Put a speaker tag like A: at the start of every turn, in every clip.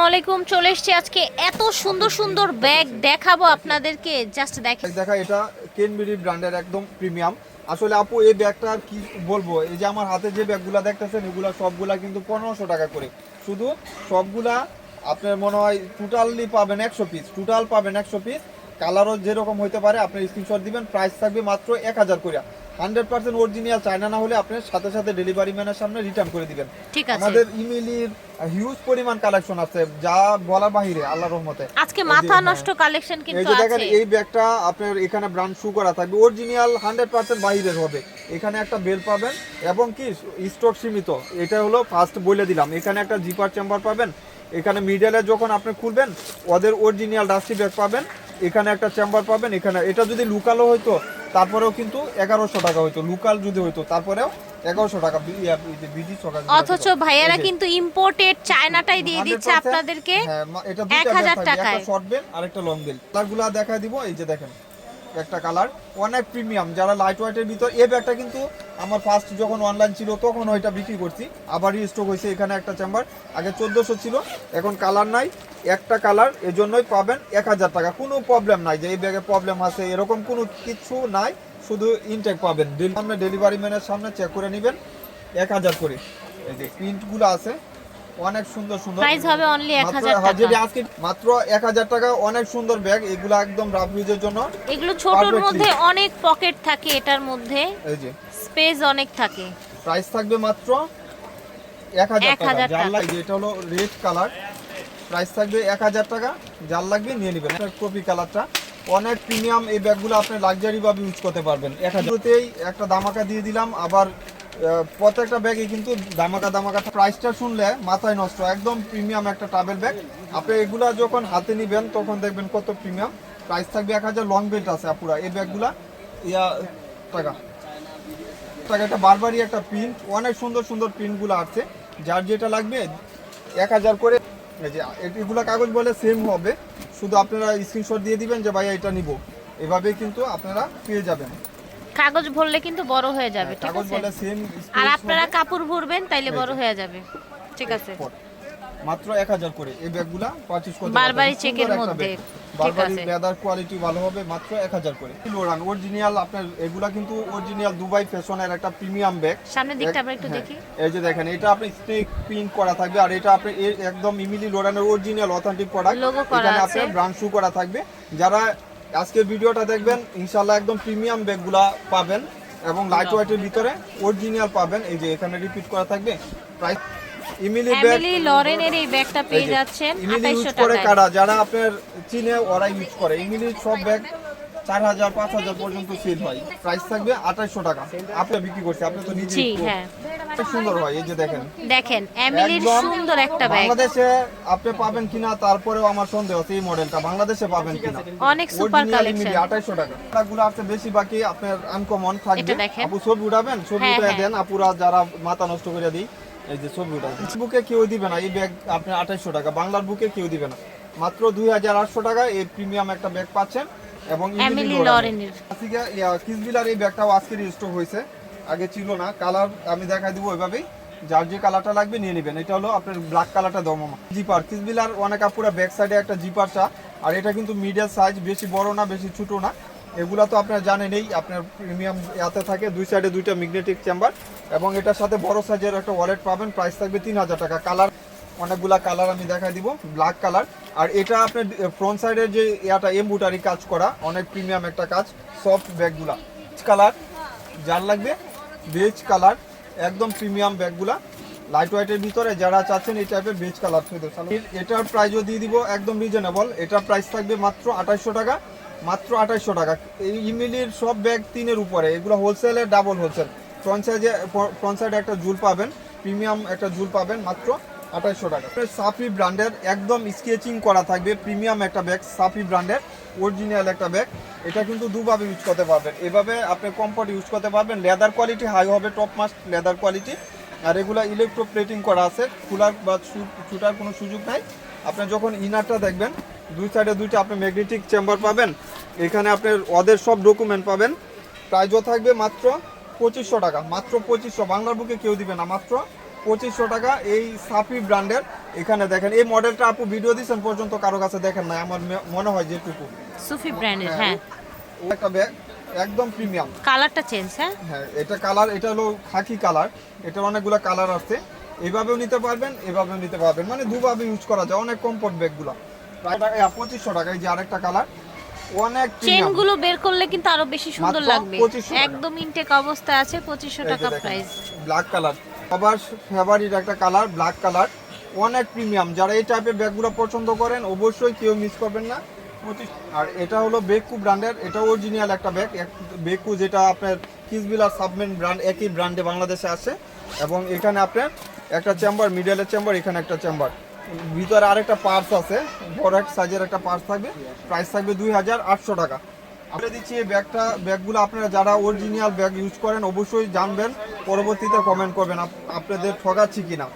A: আলাইকুম। চলে এসেছি আজকে এত সুন্দর সুন্দর ব্যাগ দেখাবো আপনাদেরকে। জাস্ট দেখেন,
B: দেখা এটা কেনবেরি ব্র্যান্ডের একদম প্রিমিয়াম। আসলে আপু এই ব্যাগটা আর কি বলবো, এই যে আমার হাতে যে ব্যাগগুলা দেখতেছেন এগুলা সবগুলা কিন্তু 1500 টাকা করে। শুধু সবগুলা আপনার মনে হয় টোটালি পাবেন 100 পিস, টোটাল পাবেন 100 পিস। কালারও যেরকম হইতে পারে আপনি স্ক্রিনশট দিবেন। প্রাইস থাকবে মাত্র 1000 করে। 100% অরিজিনাল চায়না না হলে আপনি সাথে সাথে ডেলিভারি ম্যানের সামনে রিটার্ন করে দিবেন।
A: ঠিক আছে।
B: আমাদের ইমেইলের হিউজ পরিমাণ কালেকশন আছে যা বলার বাহিরে, আল্লাহর রহমতে।
A: আজকে মাথা নষ্ট কালেকশন
B: এই
A: কিন্তু
B: যে দেখেন
A: আছে।
B: এই ব্যাগটা আপনার এখানে ব্র্যান্ড শু করা থাকবে, অরিজিনাল 100% বাইরের হবে। এখানে একটা বেল পাবেন এবং কি স্টক সীমিত। এটা হলো ফার্স্ট বলে দিলাম। এখানে একটা জিপার চেম্বার পাবেন। এখানে মিডলে যখন আপনি খুলবেন ওদের অরিজিনাল ডাস্টি ব্যাগ পাবেন। এখানে একটা চেম্বার পাবেন। এখানে এটা যদি লোকালও হইতো তারপরেও কিন্তু 1100 টাকা হইতো, লোকাল যদি হইতো তারপরেও 1100 টাকা।
A: অথচ ভাইয়ারা কিন্তু ইম্পোর্টেড চায়নাটাই দিয়ে দিচ্ছে আপনাদেরকে
B: এটা
A: 1000
B: টাকায়।
A: টাকায়।
B: একটা শর্ট বেল আর একটা লং বেল। কালারগুলো দেখায় দিব। এই যে দেখেন একটা কালার অনেক প্রিমিয়াম, যারা লাইট ওয়েটের ভিতর। এই ব্যাগটা কিন্তু আমার ফার্স্ট যখন অনলাইন ছিল তখন ওইটা বিক্রি করছি, আবার স্টক হয়েছে। এখানে একটা চেম্বার আগে 1400 ছিল, এখন কালার নাই, একটা কালার। এজন্যই পাবেন 1000 টাকা। কোনো প্রবলেম নাই যে এই ব্যাগে প্রবলেম আছে, এরকম কোনো কিছু নাই। শুধু ইনটেক পাবেন। সামনে ডেলিভারি ম্যানের সামনে চেক করে নেবেন 1000 করে। এই যে প্রিন্টগুলো আছে অনেক সুন্দর সুন্দর।
A: প্রাইস হবে অনলি 1000 টাকা।
B: আজকে মাত্র 1000 টাকা। অনেক সুন্দর ব্যাগ এগুলো, একদম রাফ ইউজের জন্য।
A: এগুলো ছোটর মধ্যে অনেক পকেট থাকে, এটার মধ্যে
B: এই যে
A: স্পেস অনেক থাকে।
B: প্রাইস থাকবে মাত্র 1000 টাকা। যার লাগবে, এটা হলো রেড কালার, প্রাইস থাকবে 1000 টাকা। যার লাগবে নিয়ে নেবেন। এটা কপি কালারটা অনেক প্রিমিয়াম। এই ব্যাগগুলো আপনি লাক্সারি ভাবে ইউজ করতে পারবেন। 1000তেই একটা দামাকা দিয়ে দিলাম। আবার প্রত্যেকটা ব্যাগে কিন্তু দামাকা দামাকা। প্রাইসটা শুনলে মাথায় নষ্ট। একদম প্রিমিয়াম একটা ট্রাভেল ব্যাগ। আপনি এগুলা যখন হাতে নেবেন তখন দেখবেন কত প্রিমিয়াম। প্রাইস থাকবে 1000। লং বেল্ট আছে আপুরা এই ব্যাগগুলা টাকা টাকা। এটা বারবারই একটা প্রিন্ট, অনেক সুন্দর সুন্দর প্রিন্টগুলো আছে। যার যেটা লাগবে 1000 করে। এই যে এগুলো কাগজ বলে সেম হবে, শুধু আপনারা স্ক্রিনশট দিয়ে দিবেন যে ভাইয়া এটা নিব। এভাবেই কিন্তু আপনারা পেয়ে যাবেন।
A: কাগজ ভরলে কিন্তু বড় হয়ে যাবে, ঠিক
B: কাগজ
A: আছে।
B: বলে সেম।
A: আর আপনারা কাপড় ভরবেন তাইলে বড় হয়ে যাবে, ঠিক আছে।
B: মাত্র 1000 করে এই ব্যাগগুলা পারচেজ করতে পারবেন।
A: বারবারই চেকের মধ্যে, ঠিক
B: বারবারই
A: আছে।
B: লেদার কোয়ালিটি ভালো হবে। মাত্র 1000 করে। লোরান অরিজিনাল আপনার এগুলা কিন্তু অরিজিনাল দুবাই ফ্যাশনের একটা প্রিমিয়াম ব্যাগ।
A: সামনের দিকটা আমরা একটু দেখি।
B: এই যে দেখেন এটা আপনি স্নেক প্রিন্ট করা থাকবে। আর এটা আপনি একদম ইমিলি লোরানের অরিজিনাল অথেন্টিক প্রোডাক্ট।
A: লোগো করা
B: এখানে
A: আছে,
B: আপনার ব্র্যান্ড শু করা থাকবে। যারা আজকের ভিডিওটা দেখবেন ইনশাআল্লাহ একদম প্রিমিয়াম ব্যাগগুলা পাবেন এবং লাইট ওয়েটের ভিতরে অরিজিনাল পাবেন। এই যে এখানে রিপিট করা থাকবে। প্রাইস ইমিলি ব্যাগ,
A: এমিলি লরেনের এই ব্যাগটা পেয়ে যাচ্ছেন
B: ইমিলি ইউজ
A: 2800
B: করে
A: টাকায়।
B: কারা, যারা আপনার চীনে ওরা ইউজ করে। ইমিলির সব ব্যাগ 4000 5000 পর্যন্ত সেল হয়। প্রাইস থাকবে 2800 টাকা। আপনি বিক্রি করছে, আপনি তো নিজে।
A: জি হ্যাঁ,
B: খুব সুন্দর হয়। এই যে দেখেন
A: দেখেন এমিলির
B: একদম
A: সুন্দর একটা ব্যাগ।
B: বাংলাদেশে আপনি পাবেন কিনা তারপরেও আমার সন্দেহ আছে এই মডেলটা বাংলাদেশে পাবেন কিনা।
A: অনেক সুপার কালেকশন।
B: 2800 টাকা। এগুলো আপনি বেশি বাকি আপনার আনকমন থাকবে।
A: এটা দেখেন।
B: আপু ছবি উঠাবেন, ছবি
A: হ্যাঁ,
B: উঠে
A: হ্যাঁ।
B: দেন। আপুরা যারা মাথা নষ্ট করে দিই, এই যে ছবি উঠাবেন। বুকে কেউ দিবে না এই ব্যাগ আপনি 2800 টাকা। বাংলার বুকে কেউ দিবে না। মাত্র 2800 টাকা এই প্রিমিয়াম একটা ব্যাগ পাচ্ছেন। এবং
A: এমিলি লরেনের
B: কিসবিলার এই ব্যাগটাও আজকের স্টক হয়েছে, আগে ছিল না। কালার আমি দেখাই দিব ওইভাবেই। যার যে কালারটা লাগবে নিয়ে নেবেন। এটা হলো আপনার ব্ল্যাক কালারটা দাও মামা। জিপার কিসবিলার অনেক আপুরা ব্যাক সাইডে একটা জিপার চা। আর এটা কিন্তু মিডিয়াম সাইজ, বেশি বড় না বেশি ছোট না। এগুলা তো আপনার জানেনই, আপনার প্রিমিয়াম ইয়াতে থাকে। দুই সাইডে দুইটা ম্যাগনেটিক চেম্বার এবং এটার সাথে বড় সাইজের একটা ওয়ালেট পাবেন। প্রাইস থাকবে 3000 টাকা। কালার অনেকগুলা কালার আমি দেখাই দিব। Black colour. আর এটা আপনার ফ্রন্ট সাইডের যে ইয়াটা এমব্রয়ডারি কাজ করা, অনেক প্রিমিয়াম একটা কাজ। সফট ব্যাগগুলা কালার, যার লাগবে বেজ কালার, একদম প্রিমিয়াম ব্যাগগুলা লাইট ওয়েটের ভিতরে যারা চাচ্ছেন এই টাইপের বেজ কালার। এটার প্রাইসও দিয়ে দিব একদম রিজনেবল। এটার প্রাইস থাকবে মাত্র 2800 টাকা। মাত্র 2800 টাকা। এই ইমিলির সব ব্যাগ 3-এর উপরে। এগুলো হোলসেলের ডাবল হোলসেল। ফ্রন্ট সাইডে একটা জুল পাবেন, প্রিমিয়াম একটা জুল পাবেন মাত্র 2800 টাকা। সাফি ব্র্যান্ডের একদম স্কেচিং করা থাকবে, প্রিমিয়াম একটা ব্যাগ। সাফি ব্র্যান্ডের অরিজিনাল একটা ব্যাগ। এটা কিন্তু দুভাবে ইউজ করতে পারবেন। এভাবে আপনি কমফর্ট ইউজ করতে পারবেন। লেদার কোয়ালিটি হাই হবে, টপ মাস্ট লেদার কোয়ালিটি। আর এগুলো ইলেকট্রো প্লেটিং করা আছে, খোলার বা ছুটার কোনো সুযোগ নাই। আপনি যখন ইনারটা দেখবেন দুই সাইডে দুইটা আপনি ম্যাগনেটিক চেম্বার পাবেন। এখানে আপনার ওদের সব ডকুমেন্ট পাবেন। প্রাইসও থাকবে মাত্র 2500 টাকা। মাত্র 2500। বাংলার বুকে কেউ দিবে না। মাত্র 2500 টাকা এই সাফি ব্র্যান্ডের এখানে দেখেন এই মডেলটা আপু ভিডিও দিচ্ছেন পর্যন্ত কারো কাছে দেখেন না, আমার মনে হয় যেটুকু।
A: সুফি ব্র্যান্ডের, হ্যাঁ।
B: ও একটা ব্যাগ একদম প্রিমিয়াম।
A: কালারটা চেঞ্জ, হ্যাঁ।
B: হ্যাঁ, এটা কালার, এটা হলো খাকি কালার। এটার অনেকগুলো কালার আছে, এভাবেও নিতে পারবেন, এভাবেও নিতে পারবেন, মানে দুভাবে ইউজ করা যায়। অনেক কমফোর্ট ব্যাগগুলো প্রায় 2500 টাকা। এই যে আরেকটা কালার, অনেক প্রিমিয়াম।
A: চেনগুলো বের করলে কিন্তু আরো বেশি সুন্দর
B: মাত্র
A: লাগবে।
B: 2500 টাকা।
A: একদম ইনটেক অবস্থায় আছে, 2500 টাকা প্রাইস।
B: ব্ল্যাক কালার, সবার ফেভারিট একটা কালার, ব্ল্যাক কালার, অনেক প্রিমিয়াম। যারা এই টাইপের ব্যাগগুলো পছন্দ করেন অবশ্যই কেউ মিস করবেন না। আর এটা হলো বেকু ব্র্যান্ডের, এটা অরিজিনাল একটা ব্যাগ। বেকু যেটা আপনার কিসবিলার সাবমেন ব্র্যান্ড, একই ব্র্যান্ডে বাংলাদেশে আছে। এবং এখানে আপনার একটা চেম্বার, মিডলের চেম্বার, এখানে একটা চেম্বার, ভিতরে আরেকটা পার্স আছে, বড় এক সাইজের একটা পার্স থাকবে। প্রাইস থাকবে 2800 টাকা। বলে দিচ্ছি এই ব্যাগগুলো আপনারা যারা অরিজিনাল ব্যাগ ইউজ করেন অবশ্যই জানবেন, পরবর্তীতে কমেন্ট করবেন আপনাদের ঠকাচ্ছি কিনা,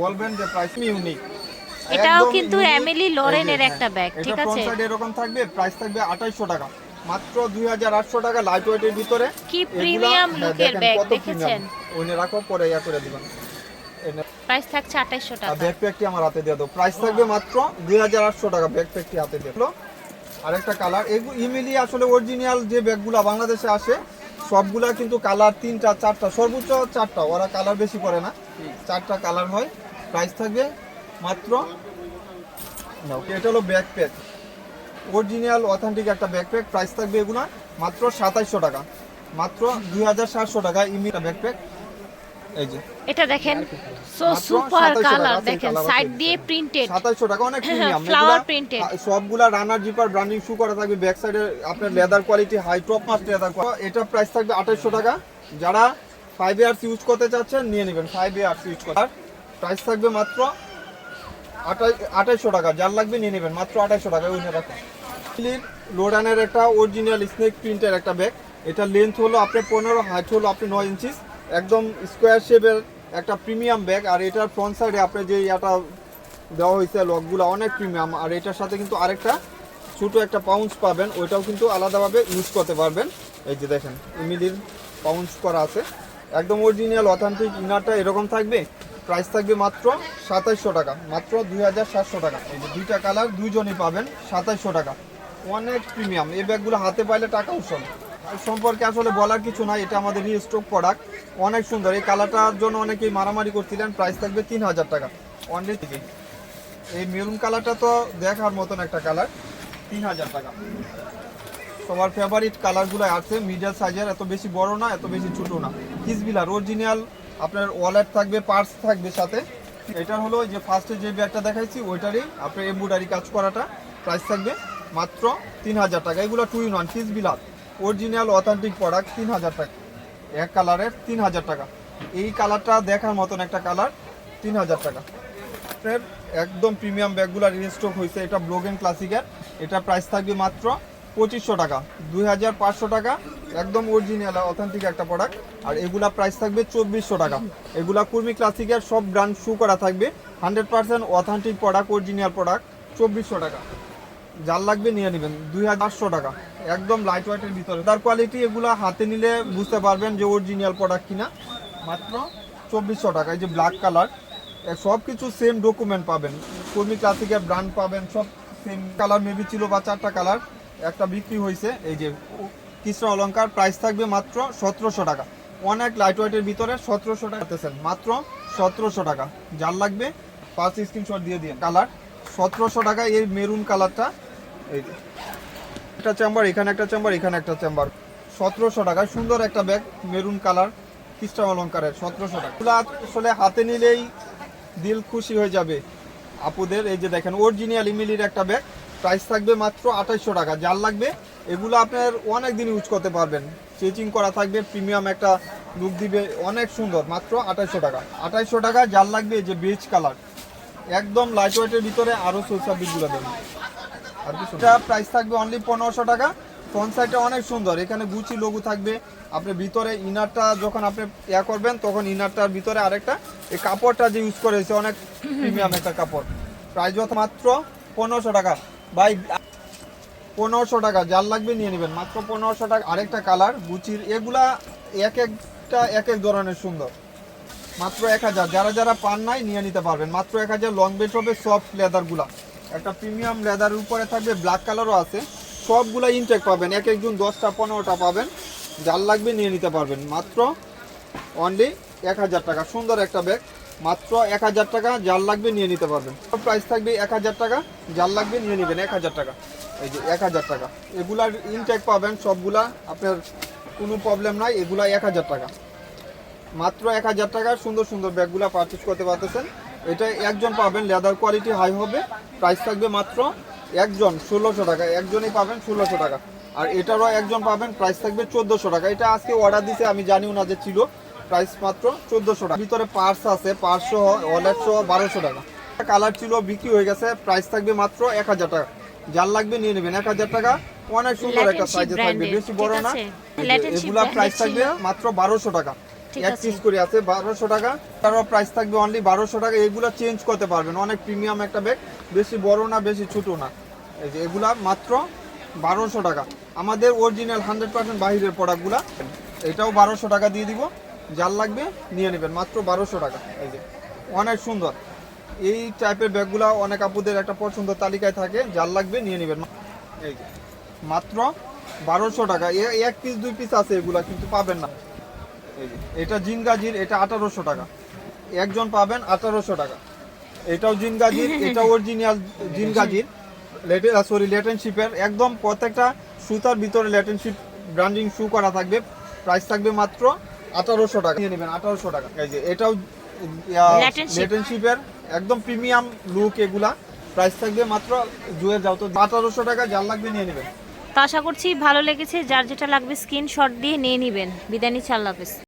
B: বলবেন যে প্রাইস ইউনিক।
A: এটাও কিন্তু এমিলি লরেনের একটা ব্যাগ, ঠিক
B: এটা ফ্রন্ট
A: আছে।
B: সাইড এরকম থাকবে, প্রাইস থাকবে 2800 টাকা, মাত্র 2800 টাকা, লাইট ওয়েটের ভিতরে।
A: কি প্রিমিয়াম লুকের ব্যাগ দেখেছেন।
B: ওনে রাখো, পরে ইয়া করে দিবেন।
A: প্রাইস থাকছে 2800 টাকা।
B: ব্যাকপ্যাকটি আমার হাতে দিয়ে দাও, প্রাইস থাকবে মাত্র 2800 টাকা। ব্যাকপ্যাকটি হাতে দিয়ে দাও। আরেকটা কালার, এগুলো ইমিলি আসলে অরিজিনাল যে ব্যাগগুলো বাংলাদেশে আসে সবগুলা কিন্তু কালার 3টা 4টা, সর্বোচ্চ 4টা, ওরা কালার বেশি করে না, 4টা কালার হয়। প্রাইস থাকবে মাত্র, এটা হলো ব্যাকপ্যাক, অরিজিনাল অথেন্টিক একটা ব্যাকপ্যাক। প্রাইস থাকবে এগুলো মাত্র 2700 টাকা, মাত্র 2700 টাকা ইমিলি ব্যাকপ্যাক। এই যে
A: এটা দেখেন, সো
B: মাত্র
A: সুপার
B: 2700
A: কালার,
B: টাকা,
A: দেখেন
B: কালার
A: সাইড
B: আছে।
A: দিয়ে প্রিন্টেড
B: 2700 টাকা, অনেক প্রিমিয়াম।
A: Flower printed.
B: সবগুলা রানার জিপার ব্র্যান্ডিং শু করা থাকবে, ব্যাক সাইডে আপনার leather quality, high top must leather. এটা প্রাইস থাকবে 2800 টাকা। যারা 5 ইয়ার্স ইউজ করতে চাচ্ছেন নিয়ে নেবেন, 5 ইয়ার্স ইউজ করার। প্রাইস থাকবে মাত্র 2800 টাকা, যার লাগবে নিয়ে নেবেন, মাত্র 2800 টাকা। ওই রাখো লোডানের একটা অরিজিনাল স্নেক প্রিন্টের একটা ব্যাগ। এটা লেন্থ হলো আপনার 15, হাইট হলো আপনি 9 ইঞ্চি, একদম স্কোয়ার শেপের একটা প্রিমিয়াম ব্যাগ। আর এটার ফ্রন্ট সাইডে আপনি যে ইয়াটা দেওয়া হয়েছে লকগুলো অনেক প্রিমিয়াম। আর এটার সাথে কিন্তু আরেকটা ছোটো একটা পাউন্স পাবেন, ওইটাও কিন্তু আলাদাভাবে ইউজ করতে পারবেন। এই যে দেখেন ইমিলির পাউন্স করা আছে, একদম অরিজিনাল অথেন্টিক। ইনারটা এরকম থাকবে, প্রাইস থাকবে মাত্র 2700 টাকা, মাত্র 2700 টাকা। এই যে দুইটা কালার দুইজনই পাবেন 2700 টাকা, অনেক প্রিমিয়াম। এই ব্যাগগুলো হাতে পাইলে টাকা উৎসব সম্পর্কে আসলে বলার কিছু নাই, এটা আমাদের রিস্টক প্রোডাক্ট, অনেক সুন্দর। এই কালারটার জন্য অনেকেই মারামারি করছিলেন। প্রাইস থাকবে 3000 টাকা অনলি থেকে। এই মেরুন কালারটা তো দেখার মতন একটা কালার, 3000 টাকা। সবার ফেভারিট কালারগুলো আছে, মিডিয়াম সাইজের, এত বেশি বড় না, এত বেশি ছোট না। কিসবিলার অরিজিনাল আপনার ওয়ালেট থাকবে, পার্স থাকবে সাথে। এটা হলো যে ফার্স্টে যে ব্যাগটা দেখাইছি ওইটারই আপনার এমব্রয়ডারি কাজ করাটা। প্রাইস থাকবে মাত্র 3000 টাকা। এগুলো 2 in 1 কিসবিলার অরিজিনাল অথেন্টিক প্রোডাক্ট, 3000 টাকা। এক কালারের 3000 টাকা। এই কালারটা দেখার মতন একটা কালার, 3000 টাকা। একদম প্রিমিয়াম ব্যাগগুলো রিস্টক হয়েছে। এটা ব্লোগেন ক্লাসিকের, এটা প্রাইস থাকবে মাত্র 2500 টাকা, 2500 টাকা, একদম অরিজিনাল অথেন্টিক একটা প্রোডাক্ট। আর এগুলা প্রাইস থাকবে 2400 টাকা। এগুলা কুর্মি ক্লাসিকের সব ব্র্যান্ড শু করা থাকবে, 100% অথেন্টিক প্রোডাক্ট, অরিজিনাল প্রোডাক্ট, 2400 টাকা। যার লাগবে নিয়ে নেবেন। 2500 টাকা, একদম লাইট ওয়েটের ভিতরে। তার কোয়ালিটি এগুলা হাতে নিলে বুঝতে পারবেন যে অরিজিনাল প্রোডাক্ট কিনা। মাত্র 2400 টাকা। এই যে ব্ল্যাক কালার, সব কিছু সেম ডকুমেন্ট পাবেন, কুর্মি ক্লাসিকের ব্র্যান্ড পাবেন, সব সেম কালার মেবি ছিল বা 4টা কালার, একটা বিক্রি হয়েছে। এই যে কৃষ্ণ অলঙ্কার, প্রাইস থাকবে মাত্র 1700 টাকা, অনেক লাইট ওয়েটের ভিতরে। 1700 টাকা পেতেছেন, মাত্র 1700 টাকা। যার লাগবে 5 স্ক্রিনশট দিয়ে দিয়ে। কালার 1700 টাকা। এই মেরুন কালারটা, এই যে একটা চেম্বার, এখানে একটা চেম্বার, এখানে একটা চেম্বার, 1700 টাকা। সুন্দর একটা ব্যাগ, মেরুন কালার, কৃষ্ণ অলঙ্কারের, 1700 টাকা। এগুলো আসলে হাতে নিলেই দিল খুশি হয়ে যাবে আপুদের। এই যে দেখেন অরিজিনাল ইমিলির একটা ব্যাগ, প্রাইস থাকবে মাত্র 2800 টাকা। যার লাগবে এগুলো আপনার অনেক দিন ইউজ করতে পারবেন, স্টিচিং করা থাকবে, প্রিমিয়াম একটা লুক দিবে, অনেক সুন্দর। মাত্র 2800 টাকা, 2800 টাকা। যার লাগবে এই যে বেজ কালার, একদম লাইট ওয়েটের ভিতরে, আরও সোসাবিগুলো দেবেন। আর কি প্রাইস থাকবে অনলি 1500 টাকা। ফ্রন্ট সাইডটা অনেক সুন্দর, এখানে গুচি লোগো থাকবে। আপনি ভিতরে ইনারটা যখন আপনি ইয়া করবেন তখন ইনারটার ভিতরে আরেকটা এই কাপড়টা যে ইউজ করেছে অনেক প্রিমিয়াম একটা কাপড়। প্রাইস মাত্র 1500 টাকা ভাই, 1500 টাকা। যার লাগবে নিয়ে নেবেন, মাত্র 1500 টাকা। আরেকটা কালার গুচির, এগুলা এক একটা এক এক ধরনের সুন্দর। মাত্র 1000। যারা যারা পান নাই নিয়ে নিতে পারবেন মাত্র 1000। লং বেল্ট হবে সফট লেদারগুলা, একটা প্রিমিয়াম লেদারের উপরে থাকবে, ব্ল্যাক কালারও আছে। সবগুলা ইনটেক পাবেন, এক একজন 10টা 15টা পাবেন। যার লাগবে নিয়ে নিতে পারবেন মাত্র অনলি 1000 টাকা। সুন্দর একটা ব্যাগ মাত্র 1000 টাকা, যার লাগবে নিয়ে নিতে পারবেন। প্রাইস থাকবে 1000 টাকা, যার লাগবে নিয়ে নেবেন 1000 টাকা। এই যে 1000 টাকা, এগুলার ইনটেক পাবেন সবগুলা, আপনার কোনো প্রবলেম নাই। এগুলা 1000 টাকা, মাত্র 1000 টাকা। সুন্দর সুন্দর ব্যাগগুলা পারচেজ করতে পারতেছেন। এটা একজন পাবেন, লেদার কোয়ালিটি হাই হবে। প্রাইস থাকবে মাত্র একজন 1600 টাকা, একজনই পাবেন 1600 টাকা। আর এটারও একজন পাবেন, প্রাইস থাকবে 1400 টাকা। এটা আজকে অর্ডার দিছে, আমি জানিও না যে ছিল। প্রাইস মাত্র 1400 টাকা। ভিতরে পার্স আছে, পার্স সহ ওয়ালেট সহ 1200 টাকা। কালার ছিল, বিক্রি হয়ে গেছে। প্রাইস থাকবে মাত্র 1000 টাকা, যার লাগবে নিয়ে নেবেন 1000 টাকা। অনেক সুন্দর একটা সাইজে থাকবে, বেশি বড় না। এগুলা প্রাইস থাকবে মাত্র 1200 টাকা, এক পিস করে আছে 1200 টাকা। তারও প্রাইস থাকবে অনলি 1200 টাকা। এগুলা চেঞ্জ করতে পারবেন, অনেক প্রিমিয়াম একটা ব্যাগ, বেশি বড় না বেশি ছোট না। এই যে এগুলা মাত্র 1200 টাকা। আমাদের অরিজিনাল 100% বাহিরের প্রোডাক্টগুলা। এটাও 1200 টাকা দিয়ে দিব, যার লাগবে নিয়ে নেবেন মাত্র 1200 টাকা। এই যে অনেক সুন্দর এই টাইপের ব্যাগগুলা অনেক আপুদের একটা পছন্দ তালিকায় থাকে, যার লাগবে নিয়ে নেবেন। এই যে মাত্র 1200 টাকা। এক পিস 2 পিস আছে, এগুলা কিন্তু পাবেন না। এই যে এটা জিনগাজির, এটা 1800 টাকা, একজন পাবেন 1800 টাকা। এটাও জিনগাজির, এটা অরিজিনাল জিনগাজির, লেটেনশিপের একদম। প্রত্যেকটা সুতার ভিতরে লেটেনশিপ ব্র্যান্ডিং শু করা থাকবে। প্রাইস থাকবে মাত্র 1800 টাকা, নিয়ে নেবেন 1800 টাকা। এই যে এটাও লেটেনশিপের একদম প্রিমিয়াম লুক এগুলা। প্রাইস থাকবে মাত্র জুয়ে যাও তো 1800 টাকা, যার লাগবে নিয়ে নেবেন।
A: তো আশা করছি ভালো লেগেছে। যার যেটা লাগবে স্ক্রিনশট দিয়ে নিয়ে নেবেন। বিদায় নিচ্ছি, আল্লাহ হাফেজ।